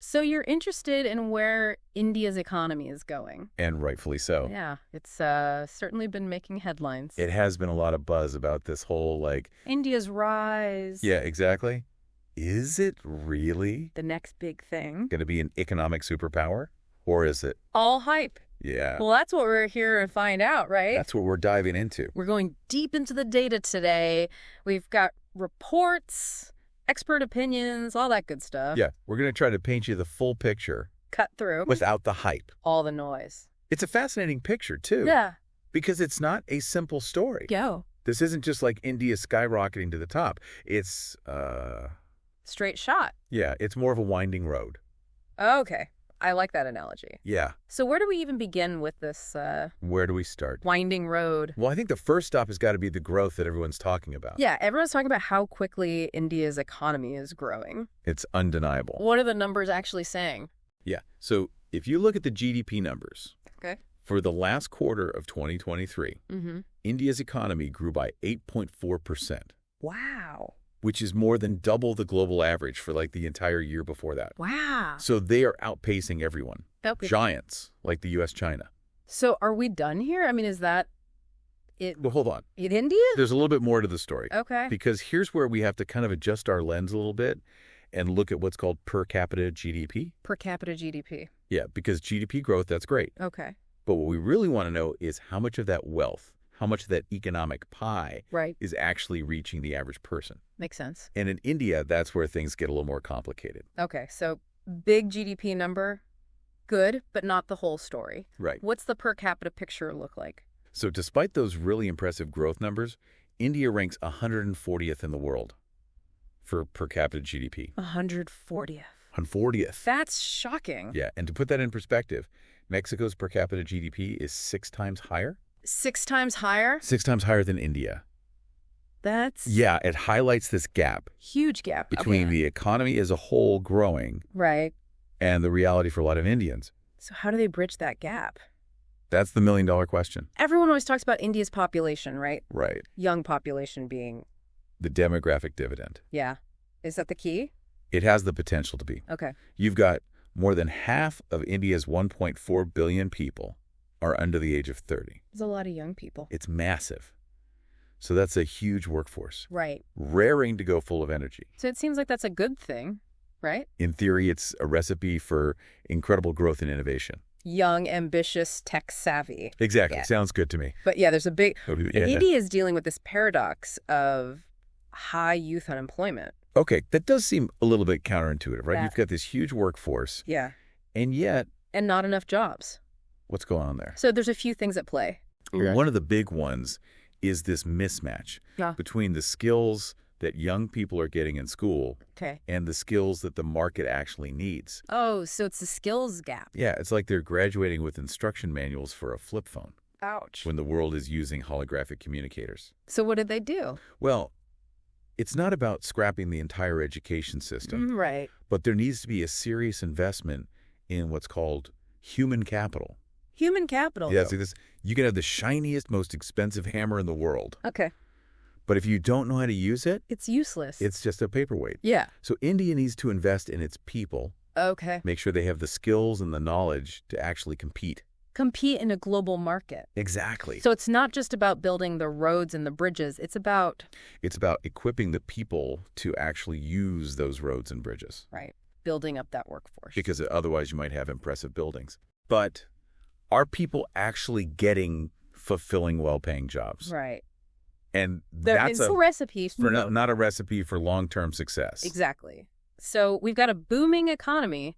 So you're interested in where India's economy is going. And rightfully so. Yeah, it's certainly been making headlines. It has been a lot of buzz about this whole, India's rise. Yeah, exactly. Is it really The next big thing. going to be an economic superpower? Or is it? All hype. Yeah. Well, that's what we're here to find out, right? That's what we're diving into. We're going deep into the data today. We've got reports, expert opinions, all that good stuff. Yeah, we're going to try to paint you the full picture. Cut through. Without the hype. All the noise. It's a fascinating picture, too. Yeah. Because it's not a simple story. Yo. This isn't just like India skyrocketing to the top. It's, Straight shot. yeah, it's more of a winding road. Okay. I like that analogy. Yeah. So where do we even begin with this Where do we start? winding road? Well, I think the first stop has got to be the growth that everyone's talking about. Yeah, everyone's talking about how quickly India's economy is growing. It's undeniable. What are the numbers actually saying? Yeah. So if you look at the GDP numbers, Okay. for the last quarter of 2023, India's economy grew by 8.4%, Wow. which is more than double the global average for the entire year before that. Wow. So they are outpacing everyone. Okay. Giants like the U.S., China. So are we done here? I mean, is that it Well, hold on. in India? There's a little bit more to the story. Okay. Because here's where we have to kind of adjust our lens a little bit and look at what's called per capita GDP. Per capita GDP. Yeah, because GDP growth, that's great. Okay. But what we really want to know is how much of that wealth, how much of that economic pie Right. is actually reaching the average person. Makes sense. And in India, that's where things get a little more complicated. Okay. So big GDP number, good, but not the whole story. Right. What's the per capita picture look like? So despite those really impressive growth numbers, India ranks 140th in the world for per capita GDP. 140th. 140th. That's shocking. Yeah, and to put that in perspective, Mexico's per capita GDP is 6 times higher. 6 times higher? 6 times higher than India. That's Yeah, it highlights this gap huge gap between Okay. the economy as a whole growing Right. and the reality for a lot of Indians. So how do they bridge that gap? That's the million-dollar question. Everyone always talks about India's population, right? Right. Young population being, The demographic dividend. yeah. Is that the key? It has the potential to be. Okay. You've got more than half of India's 1.4 billion people are under the age of 30. There's a lot of young people. It's massive. So that's a huge workforce, Right. raring to go full of energy. So it seems like that's a good thing, right? In theory, it's a recipe for incredible growth and innovation. Young, ambitious, tech savvy. Exactly. Yeah. Sounds good to me. But yeah, there's a big... Yeah. India is dealing with this paradox of high youth unemployment. Okay, that does seem a little bit counterintuitive, right? That- You've got this huge workforce, Yeah. and yet, And not enough jobs. what's going on there? So there's a few things at play. One of the big ones is this mismatch Yeah. between the skills that young people are getting in school Okay. and the skills that the market actually needs. Oh, so it's a skills gap. Yeah, it's like they're graduating with instruction manuals for a flip phone Ouch. when the world is using holographic communicators. So what did they do? Well, it's not about scrapping the entire education system, Right. but there needs to be a serious investment in what's called human capital. Human capital. Yeah, see this. You can have the shiniest, most expensive hammer in the world, Okay. but if you don't know how to use it, It's useless. it's just a paperweight. Yeah. So India needs to invest in its people, Okay. make sure they have the skills and the knowledge to actually compete. Compete in a global market. Exactly. So it's not just about building the roads and the bridges. It's about, It's about equipping the people to actually use those roads and bridges, right, building up that workforce. because otherwise you might have impressive buildings. But are people actually getting fulfilling, well-paying jobs? Right. And It's that's a recipe for not a recipe for long-term success. Exactly. So we've got a booming economy,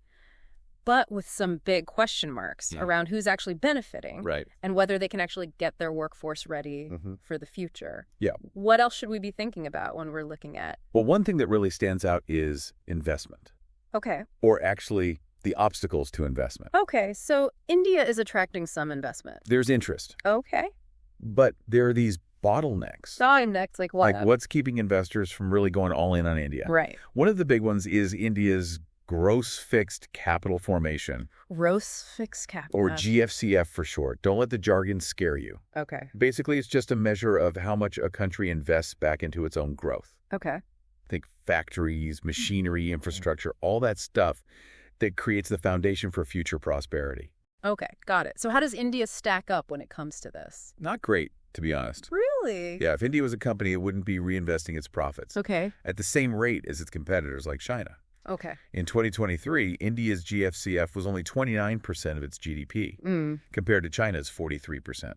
but with some big question marks around who's actually benefiting Right. and whether they can actually get their workforce ready for the future. Yeah. What else should we be thinking about when we're looking at? Well, one thing that really stands out is investment, Okay. or actually the obstacles to investment. Okay. So India is attracting some investment. There's interest, Okay. but there are these bottlenecks. So I'm next. Like what? Like what's keeping investors from really going all in on India? Right. One of the big ones is India's Gross Fixed Capital Formation, Gross fixed capital. or GFCF for short. Don't let the jargon scare you. Okay. Basically, it's just a measure of how much a country invests back into its own growth. Okay. Think factories, machinery, infrastructure, all that stuff that creates the foundation for future prosperity. Okay. Got it. So how does India stack up when it comes to this? Not great, to be honest. Really? Yeah, if India was a company, it wouldn't be reinvesting its profits Okay. at the same rate as its competitors like China. Okay. In 2023, India's GFCF was only 29% of its GDP, compared to China's 43%.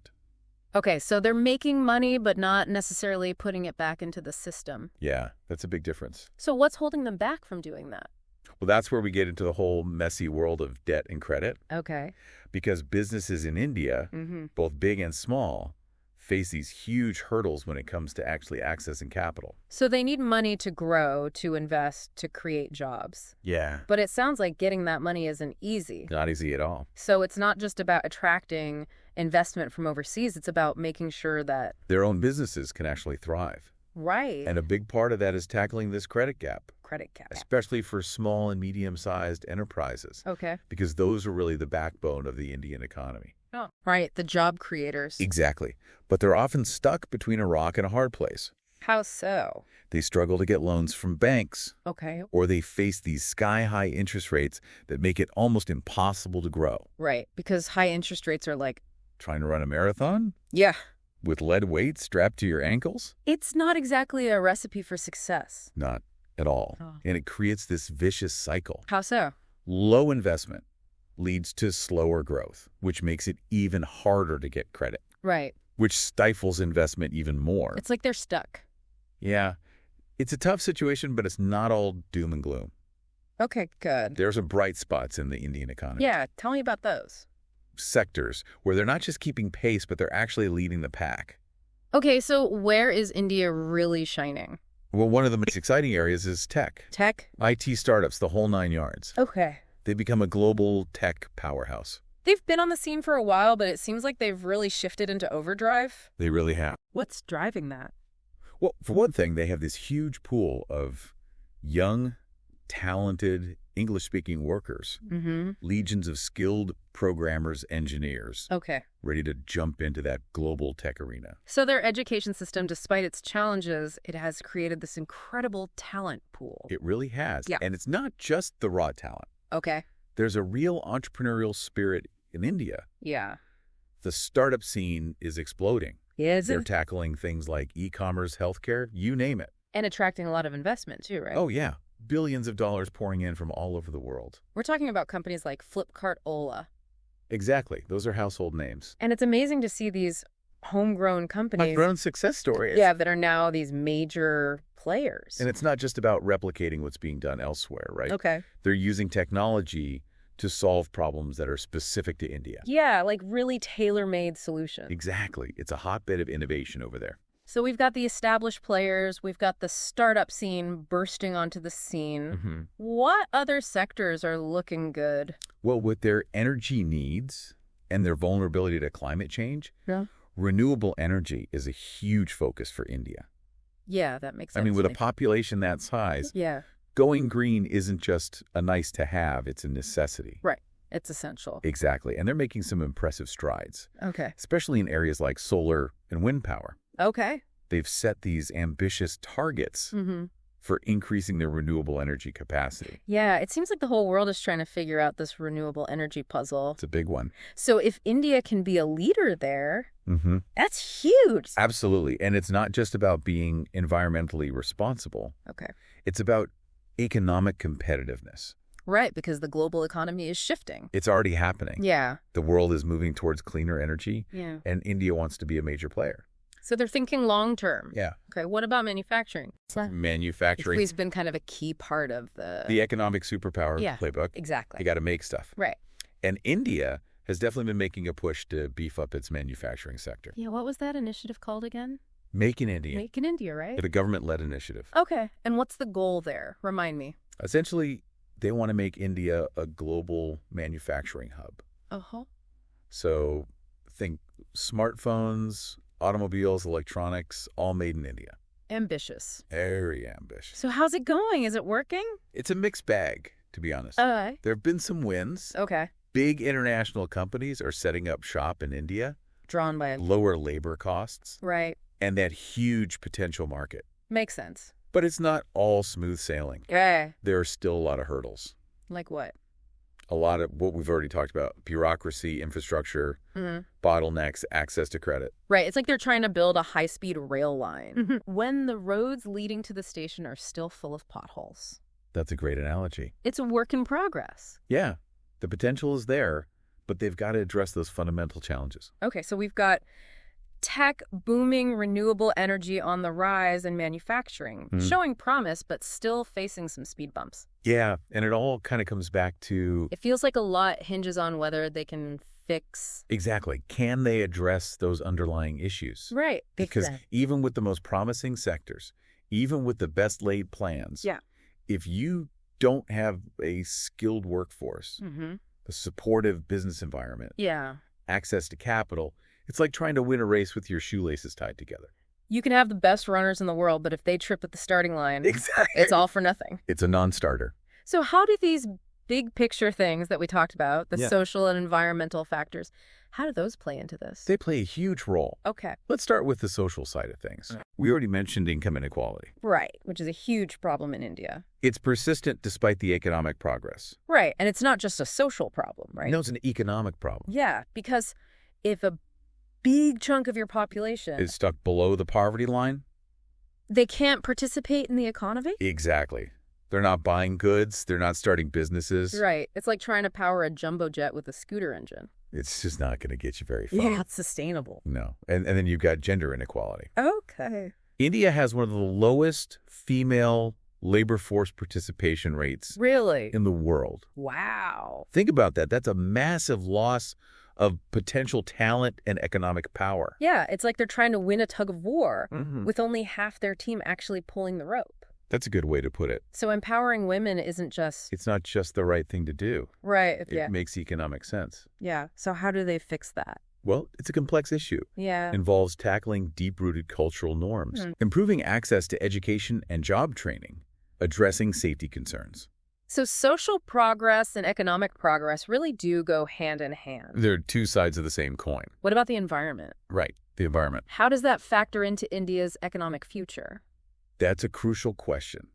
Okay, so they're making money, but not necessarily putting it back into the system. Yeah, that's a big difference. So what's holding them back from doing that? Well, that's where we get into the whole messy world of debt and credit, Okay. because businesses in India, both big and small, face these huge hurdles when it comes to actually accessing capital. So they need money to grow, to invest, to create jobs. Yeah. But it sounds like getting that money isn't easy. Not easy at all. So it's not just about attracting investment from overseas. It's about making sure that... Their own businesses can actually thrive. Right. And a big part of that is tackling this credit gap, Credit gap. especially for small and medium-sized enterprises, Okay. because those are really the backbone of the Indian economy. Oh. Right, the job creators. Exactly. But they're often stuck between a rock and a hard place. How so? They struggle to get loans from banks, Okay. or they face these sky-high interest rates that make it almost impossible to grow. Right, because high interest rates are like... Trying to run a marathon Yeah. with lead weights strapped to your ankles? It's not exactly a recipe for success. Not at all. Oh. And it creates this vicious cycle. How so? Low investment leads to slower growth, which makes it even harder to get credit, Right. which stifles investment even more. It's like they're stuck. Yeah, it's a tough situation, but it's not all doom and gloom. Okay, good. There's some bright spots in the Indian economy. Yeah, tell me about those. Sectors where they're not just keeping pace, but they're actually leading the pack. Okay, so where is India really shining? Well, one of the most exciting areas is tech. Tech? IT startups, the whole nine yards. Okay. They become a global tech powerhouse. They've been on the scene for a while, but it seems like they've really shifted into overdrive. They really have. What's driving that? Well, for one thing, they have this huge pool of young, talented, English-speaking workers, legions of skilled programmers, engineers, Okay. ready to jump into that global tech arena. So their education system, despite its challenges, it has created this incredible talent pool. It really has. Yeah. And it's not just the raw talent. Okay. There's a real entrepreneurial spirit in India. Yeah. The startup scene is exploding. Is They're it? tackling things like e-commerce, healthcare, you name it. And attracting a lot of investment too, right? Oh, yeah. Billions of dollars pouring in from all over the world. We're talking about companies like Flipkart, Ola. Exactly. Those are household names. And it's amazing to see these homegrown companies. Homegrown success stories. Yeah, that are now these major players. And it's not just about replicating what's being done elsewhere, right? Okay. They're using technology to solve problems that are specific to India. Yeah, like really tailor-made solutions. Exactly. It's a hotbed of innovation over there. So we've got the established players, we've got the startup scene bursting onto the scene. What other sectors are looking good? Well, with their energy needs and their vulnerability to climate change, Yeah. renewable energy is a huge focus for India. Yeah, that makes sense. I mean, with to a me. population that size, Yeah, going green isn't just a nice to have, it's a necessity. right. It's essential. Exactly. And they're making some impressive strides, Okay. especially in areas like solar and wind power. Okay. They've set these ambitious targets for increasing their renewable energy capacity. Yeah, it seems like the whole world is trying to figure out this renewable energy puzzle. It's a big one. So if India can be a leader there, that's huge. Absolutely. And it's not just about being environmentally responsible. Okay. It's about economic competitiveness. Right, because the global economy is shifting. It's already happening. Yeah. The world is moving towards cleaner energy, Yeah. and India wants to be a major player. So they're thinking long term. Yeah. Okay, what about manufacturing? Manufacturing. It's been kind of a key part of The economic superpower playbook. Exactly. You got to make stuff. Right. And India has definitely been making a push to beef up its manufacturing sector. Yeah, what was that initiative called again? Make in India. Make in India, right? It's a government-led initiative. Okay, and what's the goal there? Remind me. Essentially, they want to make India a global manufacturing hub. Uh-huh. So think smartphones, automobiles, electronics, all made in India. Ambitious. Very ambitious. So how's it going? Is it working? It's a mixed bag. to be honest. Okay. There have been some wins. Okay. Big international companies are setting up shop in India. Drawn by... Lower labor costs. Right. And that huge potential market. Makes sense. But it's not all smooth sailing. Yeah. There are still a lot of hurdles. Like what? A lot of what we've already talked about. Bureaucracy, infrastructure, bottlenecks, access to credit. Right. It's like they're trying to build a high-speed rail line when the roads leading to the station are still full of potholes. That's a great analogy. It's a work in progress. Yeah. The potential is there, but they've got to address those fundamental challenges. Okay, so we've got tech booming, renewable energy on the rise, and manufacturing showing promise, but still facing some speed bumps. Yeah, and it all kind of comes back to... It feels like a lot hinges on whether they can fix... Exactly. Can they address those underlying issues? Right. Because even with the most promising sectors, even with the best laid plans, if you don't have a skilled workforce, a supportive business environment, access to capital, it's like trying to win a race with your shoelaces tied together. You can have the best runners in the world, but if they trip at the starting line, it's all for nothing. It's a non-starter. So how do these big picture things that we talked about, the social and environmental factors, how do those play into this? They play a huge role. Okay. Let's start with the social side of things. We already mentioned income inequality. Right, which is a huge problem in India. It's persistent despite the economic progress. Right, and it's not just a social problem, right? No, it's an economic problem. Yeah, because if a big chunk of your population is stuck below the poverty line, they can't participate in the economy? Exactly. They're not buying goods. They're not starting businesses. Right. It's like trying to power a jumbo jet with a scooter engine. It's just not going to get you very far. Yeah, it's sustainable. No. And then you've got gender inequality. Okay. India has one of the lowest female labor force participation rates in the world. Wow. Think about that. That's a massive loss of potential talent and economic power. Yeah, it's like they're trying to win a tug of war with only half their team actually pulling the rope. That's a good way to put it. So empowering women isn't just... It's not just the right thing to do. Right, It makes economic sense. Yeah, so how do they fix that? Well, it's a complex issue. Yeah. Involves tackling deep-rooted cultural norms, improving access to education and job training, addressing safety concerns. So social progress and economic progress really do go hand in hand. They're two sides of the same coin. What about the environment? Right, the environment. How does that factor into India's economic future? That's a crucial question,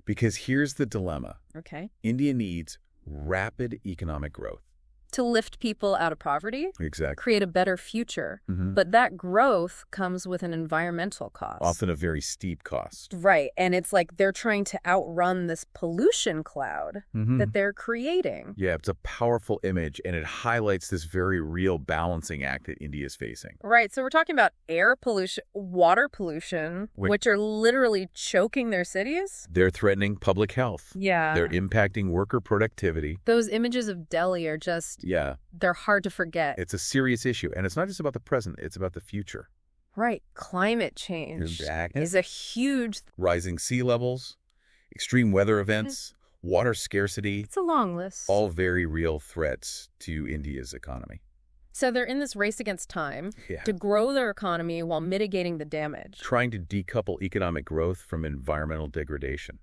because here's the dilemma. Okay. India needs rapid economic growth. To lift people out of poverty? Exactly. Create a better future. But that growth comes with an environmental cost. Often a very steep cost. Right. And it's like they're trying to outrun this pollution cloud that they're creating. Yeah, it's a powerful image, and it highlights this very real balancing act that India is facing. Right. So we're talking about air pollution, water pollution, which are literally choking their cities. They're threatening public health. Yeah. They're impacting worker productivity. Those images of Delhi are just... Yeah. They're hard to forget. It's a serious issue, and it's not just about the present, it's about the future. Right. Climate change is a huge... Rising sea levels, extreme weather events, water scarcity. It's a long list. All very real threats to India's economy. So they're in this race against time to grow their economy while mitigating the damage. Trying to decouple economic growth from environmental degradation.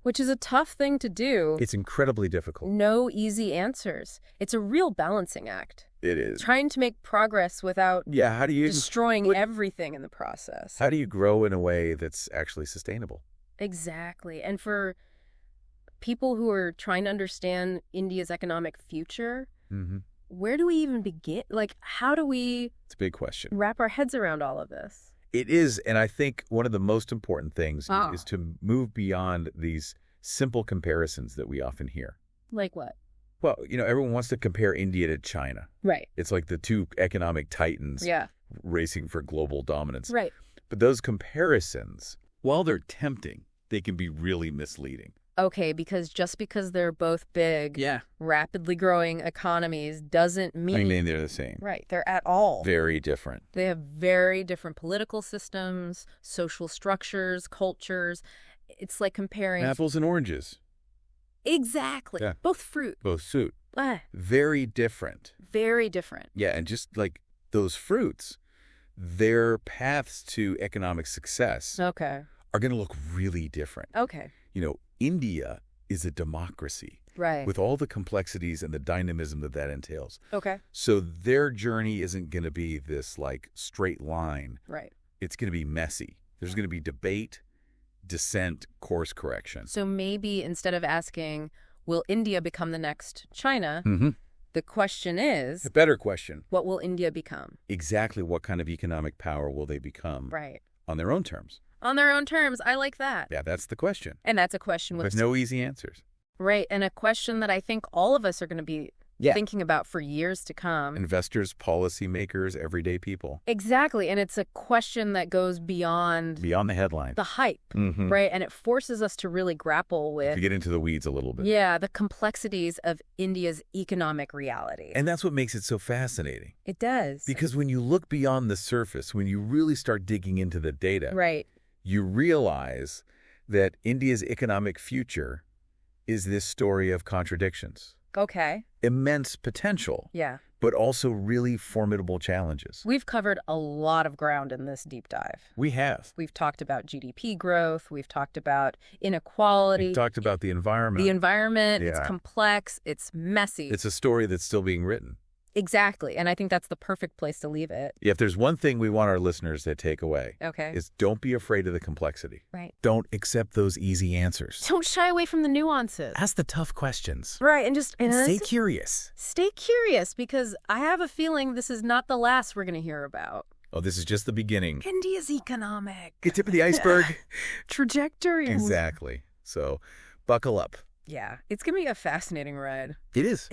Which is a tough thing to do. It's incredibly difficult. No easy answers. It's a real balancing act. It is. Trying to make progress without how do you destroying everything in the process. How do you grow in a way that's actually sustainable? Exactly. And for people who are trying to understand India's economic future, where do we even begin? Like, how do we... It's a big question. Wrap our heads around all of this? It is, and I think one of the most important things is to move beyond these simple comparisons that we often hear. Like what? Well, everyone wants to compare India to China. Right. It's like the two economic titans racing for global dominance. Right. But those comparisons, while they're tempting, they can be really misleading. Okay, because just because they're both big, rapidly growing economies doesn't mean... they're the same. Right, they're at all. Very different. They have very different political systems, social structures, cultures. It's like comparing... Apples and oranges. Exactly. Yeah. Both fruit. Both fruit. Very different. Very different. Yeah, and just like those fruits, their paths to economic success are going to look really different. Okay. India is a democracy. Right. with all the complexities and the dynamism that entails. Okay. So their journey isn't going to be this like straight line. Right. It's going to be messy. There's going to be debate, dissent, course correction. So maybe instead of asking, will India become the next China, the question is... A better question. What will India become? Exactly what kind of economic power will they become? Right. On their own terms. On their own terms. I like that. Yeah, that's the question. And that's a question with... There's no easy answers. Right, and a question that I think all of us are going to be thinking about for years to come. Investors, policymakers, everyday people. Exactly, and it's a question that goes beyond the headline. The hype, right? And it forces us to really grapple with... To get into the weeds a little bit. Yeah, the complexities of India's economic reality. And that's what makes it so fascinating. It does. Because when you look beyond the surface, when you really start digging into the data, right, you realize that India's economic future is this story of contradictions. Okay. Immense potential. Yeah. But also really formidable challenges. We've covered a lot of ground in this deep dive. We have. We've talked about GDP growth. We've talked about inequality. We've talked about the environment. The environment, it's complex, it's messy. It's a story that's still being written. Exactly, and I think that's the perfect place to leave it. Yeah, if there's one thing we want our listeners to take away, is don't be afraid of the complexity. Right. Don't accept those easy answers. Don't shy away from the nuances. Ask the tough questions. Right, and just... stay curious. Stay curious, because I have a feeling this is not the last we're going to hear about. Oh, this is just the beginning. India's economic... The tip of the iceberg. Trajectory. Exactly. So, buckle up. Yeah, it's going to be a fascinating ride. It is.